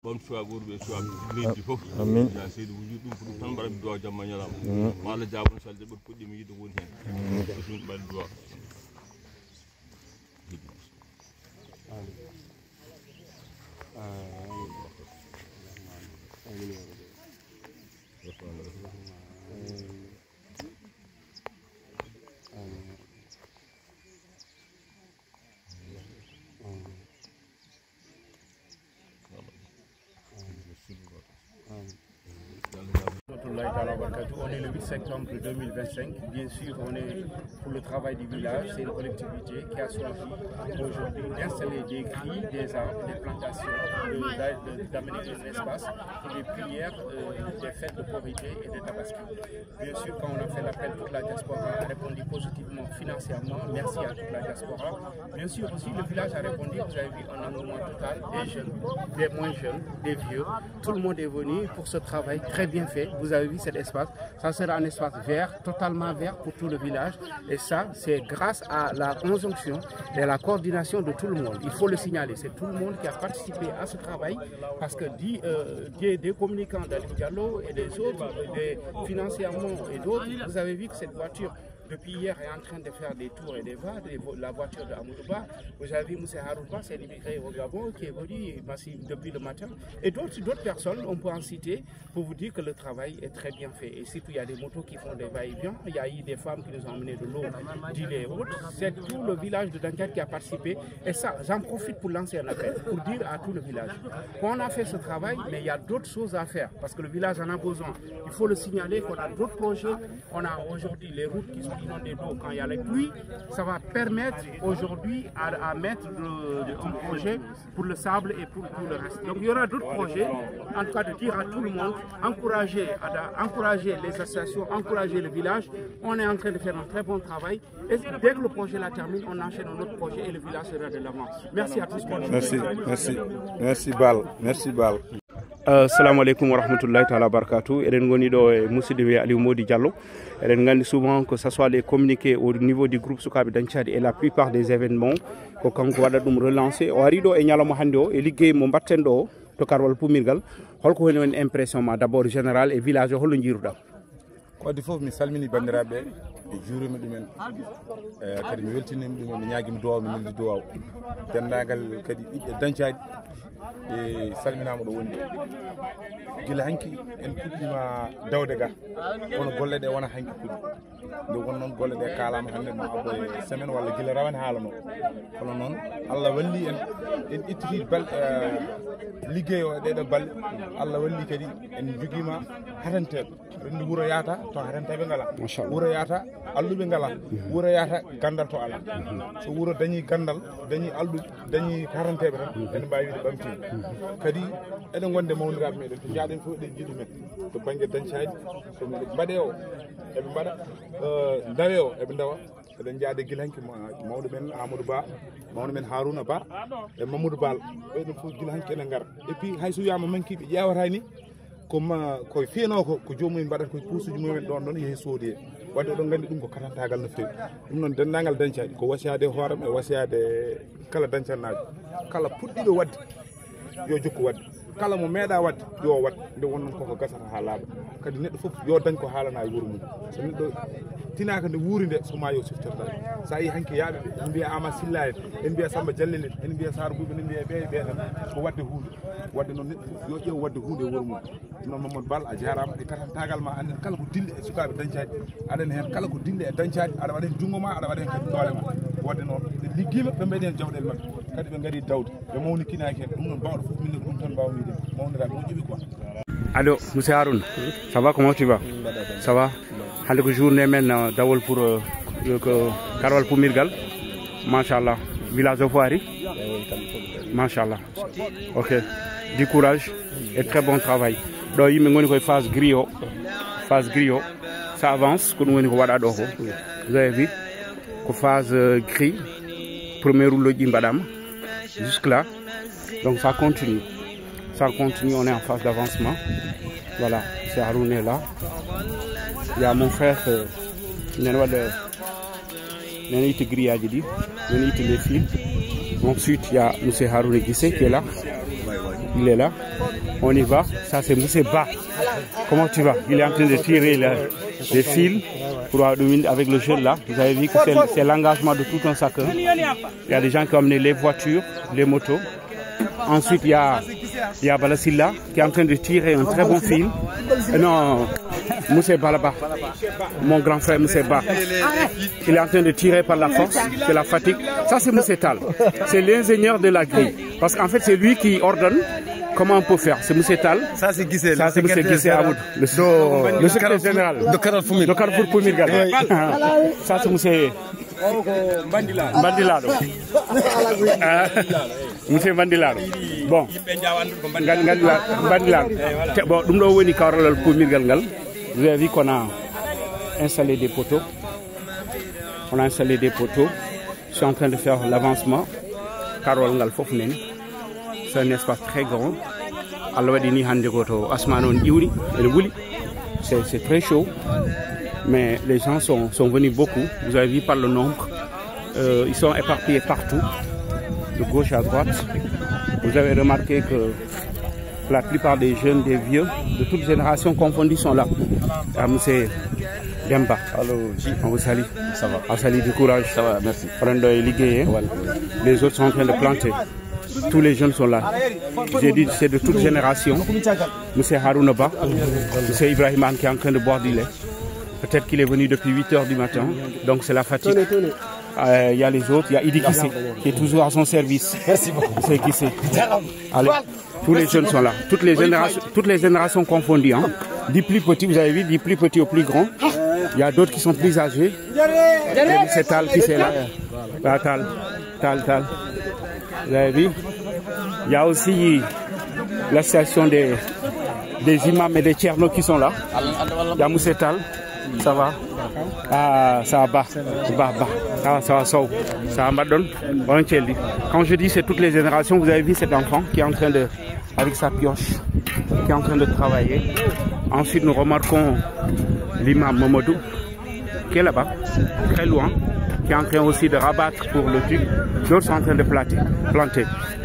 Bon choix gourbe choix leydi fof ya seydi wujud dum pour tan baram do jamma nyalam wala jabon salde be puddi mi yido won hen dum bal do On est le 8 septembre 2025. Bien sûr, on est pour le travail du village. C'est une collectivité qui a choisi aujourd'hui d'installer des grilles, des arbres, des plantations, d'amener un espace pour les prières, des fêtes de pauvreté et de tabaski. Bien sûr, quand on a fait l'appel, toute la diaspora a répondu positivement financièrement. Merci à toute la diaspora. Bien sûr aussi, le village a répondu. Vous avez vu un engouement total, des jeunes, des moins jeunes, des vieux. Tout le monde est venu pour ce travail très bien fait. Vous avez vu cet espace. Ça sera un espace vert, totalement vert pour tout le village. Et ça, c'est grâce à la conjonction et à la coordination de tout le monde. Il faut le signaler. C'est tout le monde qui a participé à ce travail parce que des communicants d'Ali Diallo et des autres, des financièrement et d'autres, vous avez vu que cette voiture depuis hier est en train de faire des tours et des vas, la voiture de Amoudouba. Vous avez vu M. Harouba, c'est l'immigré au Gabon qui est venu depuis le matin. Et d'autres personnes, on peut en citer pour vous dire que le travail est très bien fait. Et surtout, il y a des motos qui font des va-et-vient. Il y a eu des femmes qui nous ont amené de l'eau, d'îles et autres. C'est tout le village de Dankat qui a participé. Et ça, j'en profite pour lancer un appel, pour dire à tout le village. On a fait ce travail, mais il y a d'autres choses à faire parce que le village en a besoin. Il faut le signaler qu'on a d'autres projets. On a aujourd'hui les routes qui sont inondées d'eau quand il y a les pluies. Ça va permettre aujourd'hui à mettre un projet pour le sable et pour tout le reste. Donc il y aura d'autres projets. En tout cas, de dire à tout le monde, encourager les associations, encourager le village. On est en train de faire un très bon travail. Et dès que le projet la termine, on enchaîne un autre projet et le village sera de l'avant. Merci à tous. Merci Bal. Merci Bal. Assalamu alaikum wa rahmatullahi ta'ala barakatuh. Eden goni do Moussidou Aliou Mody Diallo. Eden gandi souvent que ce soit les communiqués au niveau du groupe Soukabe Danchat et la plupart des événements ko kanko wada dum relancer o ari do e nyalamo hande o e liggey mo batten do to karwal pumirgal holko woni won impression ma d'abord général et village holo jiruda ko di fof mi salmini bandirabe e juurima dumen kadi mi weltinimi dum mi ñaagimi duwaw mi neldi duwaw dendagal kadi bibbe Danchat e salminama do woni gila hanki en puddima dawde ga kono golle de wona hanki puddi nde won non golle de kalama hande no abbo semaine walla gila rawane haalano kono non Allah walli en ittiti bal liggey o de bal Allah walli kadi en jogima hatante rendi wuro yata to hatantabe ngala wuro yata allube ngala wuro yata gandal to ala so wuro dañi gandal dañi aldu dañi hatantebe tan en mbawi de bamti kadi eden gonde mawniraɓe meɗen to jaaɗen fof ɗen jiiɗi men to banggue Danchat so mbaɗe o eɓe mbaɗa dawe o eɓe dawa eɗen jaade guila hanki mawɗo men Amadou Ba mawɗo men Harouna Ba e Mamadou Bal ɓeɗen fof guila hanki ene gara et puis hay so wiyama mankiɓe ƴewatani koye fiyano ko jomumen mbaɗata koye puusuji mumen ɗon yeehi soodi e wadde oɗon gandi ɗum ko katantagal no fewi ɗum noon dendagal Danchat ko wasiyade hoorem e wasiyade kala Danchat najo kala puɗɗiɗo wadde yo jokku wadde kala mo meeɗa wadde yo wat nde wonnon koko gasata ha laaɓa kadi neɗɗo fof yo dañ ko haalana e wuuro mum so neɗɗo tinaka nde wuuri nde soma yo siftorta sa yi hanki yaaɓe ɓe en mbiya Ama Silla en en mbiya Samba Dialel en mbiya Sara Boubou en mbiya ɓe tan ko wadde hunde wadde noon neɗɗo yo ƴeew wadde hunde e wuuro mum noon Mamadou Bal a jarama e katantagal ma anden kala ko dille e sukaɓe Danchat aɗen hen kala ko dille e Danchat aɗa waɗa hen junggo ma aɗa waɗa hen kadi doole ma wadde noon ɓe liggima ɓe mbeɗi hen jawɗele mabɓe kadi ɓe gaari dawde ɓe mawnikinaki hen ɗum noon bawɗo fof minne ko ɗum tan mbawmide mawniraɓe moƴƴuɓe quoi. Allô, monsieur Haroun, ça va, comment tu vas? Ça va? Hande ko journée men dawol pour karwal pumirgal. Machallah, village of Wari. Machallah. OK. Du courage et très bon travail. Do yimɓe ngoni koye phase griot. Phase griot. Ça avance ko ɗum woni ko waɗa ɗo ko. Vous avez vu ko phase gris. Premier rouleau ji mbaɗama jusque là. Donc ça continue. Ça continue, on est en phase d'avancement. Voilà, c'est Haroun est là. Il y a mon frère les fils. Ensuite, il y a M. Haroun Guissé qui est là. il est là. On y va. Ça, c'est Moussé Ba. Comment tu vas? Il est en train de tirer les fils pour avec le jeune là. Vous avez vu que c'est l'engagement de tout un chacun. Il y a des gens qui ont amené les voitures, les motos. Ensuite, il y a Balasilla qui est en train de tirer un très bon fil. Non, Moussé Balaba, mon grand frère Moussé Ba. Il est en train de tirer par la force, c'est la fatigue. Ça, c'est Moussé Tal. C'est l'ingénieur de la grille. Parce qu'en fait, c'est lui qui ordonne comment on peut faire. C'est Moussé Tal. Ça, c'est Guissé. Ça, c'est Moussé Guissé Amoud. Le secrétaire général. De Carrefour Poumirgal. Ça, c'est Moussé Bandilado. Monsieur Bandilado. Bon. Bandilado. Bon, vous avez vu qu'on a installé des poteaux. On a installé des poteaux. Je suis en train de faire l'avancement. Carole Ngal Fofnen. C'est un espace très grand. C'est très chaud. Mais les gens sont venus beaucoup. Vous avez vu par le nombre. Ils sont éparpillés partout, de gauche à droite. Vous avez remarqué que la plupart des jeunes, des vieux, de toutes générations confondues sont là. C'est Demba. Allô, on vous salue. Ça va. On salue du courage. Ça va, merci. Les autres sont en train de planter. Tous les jeunes sont là. J'ai dit c'est de toutes générations. Monsieur Harounaba, Monsieur Ibrahim qui est en train de boire du lait. Peut-être qu'il est venu depuis 8 h du matin, donc c'est la fatigue. Il y a les autres, il y a Idi Kissé qui est toujours à son service. Merci beaucoup. C'est Kissé. Allez, tous les jeunes sont là, toutes les générations confondues. Hein. Du plus petit, vous avez vu, du plus petit au plus grand. Il y a d'autres qui sont plus âgés. C'est Tal qui est là. Tal. Vous avez vu. Il y a aussi l'association des imams et des tchernos qui sont là. Il y a Moussé Tal. Ça va? Ah, ça va. Ça va, ça va, madone. Quand je dis c'est toutes les générations, vous avez vu cet enfant qui est en train de, avec sa pioche, qui est en train de travailler. Ensuite, nous remarquons l'imam Momodou, qui est là-bas, très loin, qui est en train aussi de rabattre pour le truc. D'autres sont en train de planter.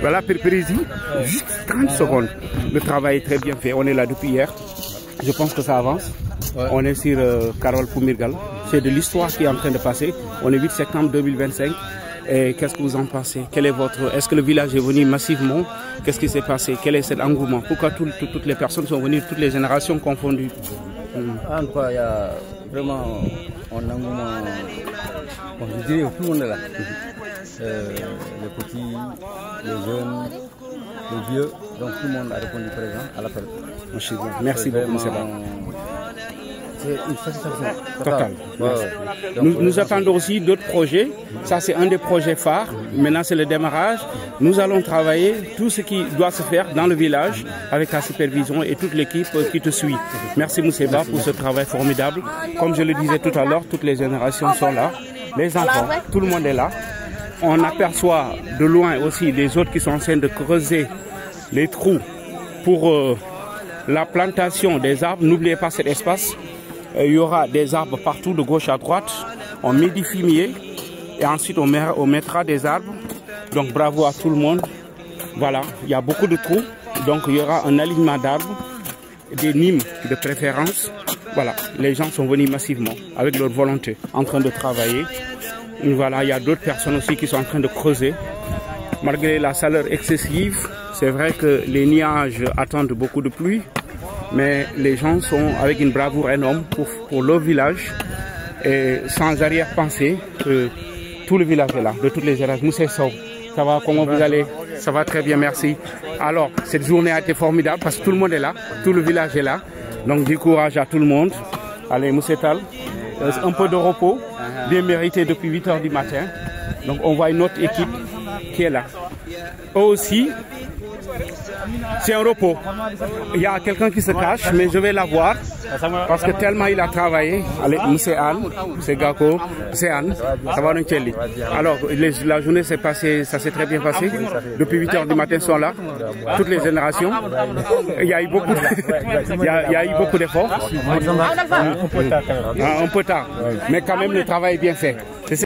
Voilà, Prési, juste 30 secondes. Le travail est très bien fait. On est là depuis hier. Je pense que ça avance. Ouais. On est sur Carole Poumirgal. C'est de l'histoire qui est en train de passer. On est 8 septembre 2025. Et qu'est-ce que vous en pensez? Quel est votre... Est-ce que le village est venu massivement? Qu'est-ce qui s'est passé? Quel est cet engouement? Pourquoi toutes les personnes sont venues, toutes les générations confondues? En tout cas, il y a vraiment un engouement. Bon, je dirais tout le monde est là. Les petits, les jeunes, les vieux. Donc tout le monde a répondu présent à l'appel. Merci beaucoup, M. Ba. C'est une satisfaction totale. Nous attendons aussi d'autres projets. Ça, c'est un des projets phares. Maintenant, c'est le démarrage. Nous allons travailler tout ce qui doit se faire dans le village avec la supervision et toute l'équipe qui te suit. Merci, Moussé Ba, pour ce travail formidable. Comme je le disais tout à l'heure, toutes les générations sont là. Les enfants, tout le monde est là. On aperçoit de loin aussi les autres qui sont en train de creuser les trous pour la plantation des arbres. N'oubliez pas cet espace. Il y aura des arbres partout de gauche à droite. On met du fumier et ensuite on mettra des arbres. Donc bravo à tout le monde. Voilà, il y a beaucoup de trous. Donc il y aura un alignement d'arbres, des nimes de préférence. Voilà, les gens sont venus massivement avec leur volonté, en train de travailler. Et voilà, il y a d'autres personnes aussi qui sont en train de creuser. Malgré la chaleur excessive, c'est vrai que les nuages attendent beaucoup de pluie. Mais les gens sont avec une bravoure énorme pour leur village et sans arrière-pensée que tout le village est là, de toutes les générations. Moussé Sow, ça va, comment vous allez? Ça va très bien, merci. Alors, cette journée a été formidable parce que tout le monde est là, tout le village est là. Donc, du courage à tout le monde. Allez, Moussé Tal, un peu de repos, bien mérité depuis 8 h du matin. Donc, on voit une autre équipe qui est là. Eux aussi, c'est un repos. Il y a quelqu'un qui se cache, mais je vais la voir parce que tellement il a travaillé. Allez, Moussé Anne, Moussé Gako, Moussé Anne, ça va Nchelli. Alors, la journée s'est passée, ça s'est très bien passé. Depuis 8 h du matin, ils sont là, toutes les générations. Il y a eu beaucoup d'efforts. Un peu tard, mais quand même le travail est bien fait. C'est